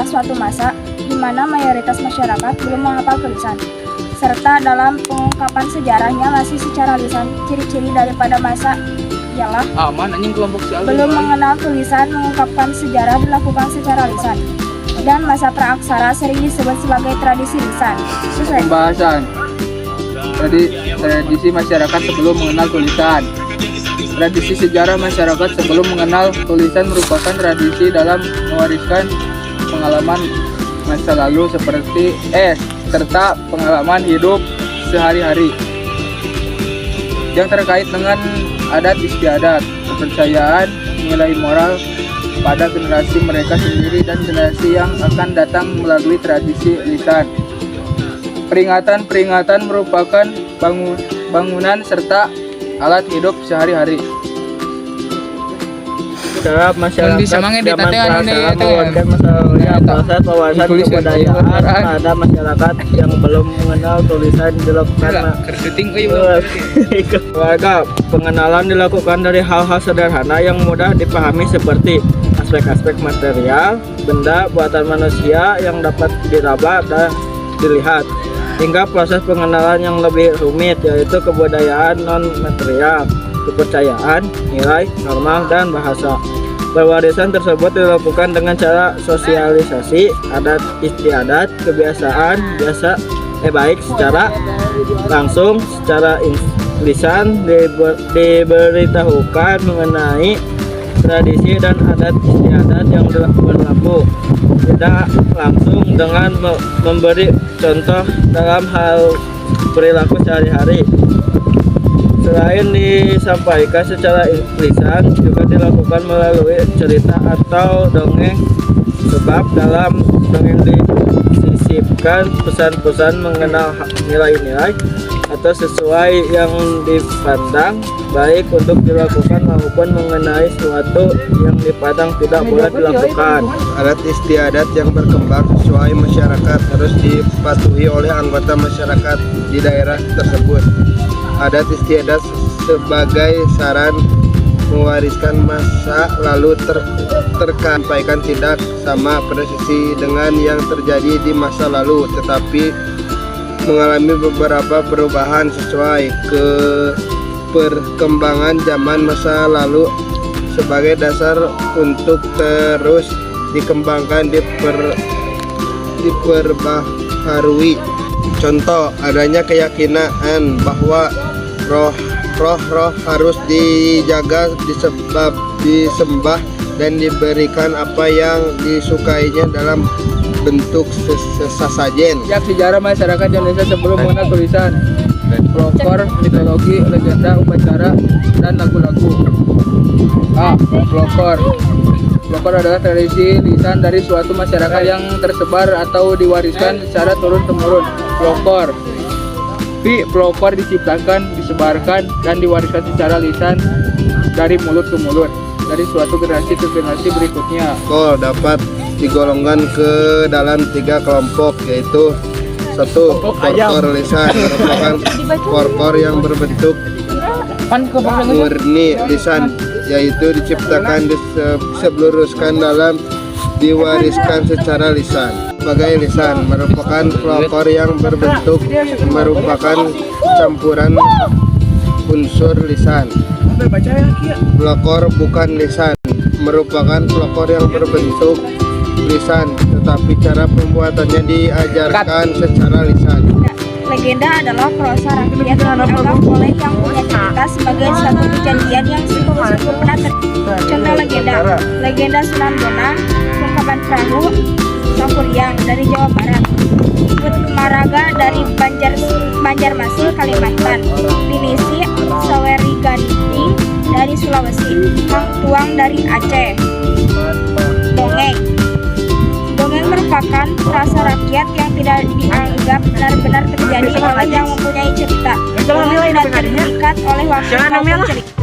adalah suatu masa di mana mayoritas masyarakat belum menghafal tulisan, serta dalam pengungkapan sejarahnya masih secara lisan. Ciri-ciri daripada masa ialah belum mengenal tulisan, mengungkapkan sejarah dilakukan secara lisan, dan masa praaksara sering disebut sebagai tradisi lisan. Pembahasan tradisi masyarakat sebelum mengenal tulisan. Tradisi sejarah masyarakat sebelum mengenal tulisan merupakan tradisi dalam mewariskan pengalaman masa lalu seperti serta pengalaman hidup sehari-hari yang terkait dengan adat istiadat, kepercayaan, nilai moral pada generasi mereka sendiri dan generasi yang akan datang melalui tradisi lisan. Peringatan merupakan bangunan serta alat hidup sehari-hari. Cara masyarakat zaman prasejarah mewariskan masalahnya proses pewawasan kebudayaan pada masyarakat yang belum mengenal tulisan dilakukan. Warga pengenalan dilakukan dari hal-hal sederhana yang mudah dipahami seperti aspek-aspek material, benda buatan manusia yang dapat diraba dan dilihat, hingga proses pengenalan yang lebih rumit yaitu kebudayaan non-material, kepercayaan, nilai, norma, dan bahasa. Pewarisan tersebut dilakukan dengan cara sosialisasi adat istiadat, kebiasaan biasa baik secara langsung, secara lisan diberitahukan mengenai tradisi dan adat istiadat yang berlaku, tidak langsung dengan memberi contoh dalam hal perilaku sehari-hari. Selain disampaikan secara lisan, juga dilakukan melalui cerita atau dongeng, sebab dalam dongeng disisipkan pesan-pesan mengenal nilai-nilai atau sesuai yang dipandang baik untuk dilakukan maupun mengenai sesuatu yang dipandang tidak boleh dilakukan. Adat istiadat yang berkembang sesuai masyarakat harus dipatuhi oleh anggota masyarakat di daerah tersebut. Adat istiadat sebagai saran mewariskan masa lalu tersampaikan tidak sama persisi dengan yang terjadi di masa lalu, tetapi mengalami beberapa perubahan sesuai ke perkembangan zaman masa lalu sebagai dasar untuk terus dikembangkan, diperbaharui. Contoh, adanya keyakinan bahwa roh harus dijaga, disembah dan diberikan apa yang disukainya dalam bentuk sesajen. Sejarah masyarakat Indonesia sebelum mengenal tulisan. Folklor, mitologi, legenda, upacara, dan lagu-lagu. Folklor adalah tradisi lisan dari suatu masyarakat yang tersebar atau diwariskan secara turun-temurun. Folklor diciptakan, disebarkan, dan diwariskan secara lisan dari mulut ke mulut, dari suatu generasi ke generasi berikutnya. Dapat digolongkan ke dalam 3 kelompok, yaitu 1. Folklor lisan merupakan folklor yang berbentuk murni lisan, yaitu diciptakan, diseluruhkan dalam diwariskan secara lisan. Sebagai lisan merupakan folklor yang merupakan campuran unsur lisan. Folklor bukan lisan merupakan folklor yang berbentuk lisan, tetapi cara pembuatannya diajarkan secara lisan. Legenda adalah prosa rakyat yang dianggap oleh yang punya cerita sebagai suatu kejadian yang sungguh-sungguh pernah terjadi. Contoh legenda Sunan Bonang, ungkapan perahu, Sangkuriang dari Jawa Barat, Put Maraga dari Banjarmasin, Kalimantan, Pinisi Saweriganding dari Sulawesi, Hang Tuang dari Aceh. Dongeng merupakan frasa rakyat yang tidak dianggap benar-benar terjadi oleh yang mempunyai cerita. Dongeng tidak terikat oleh waktu maupun cerita.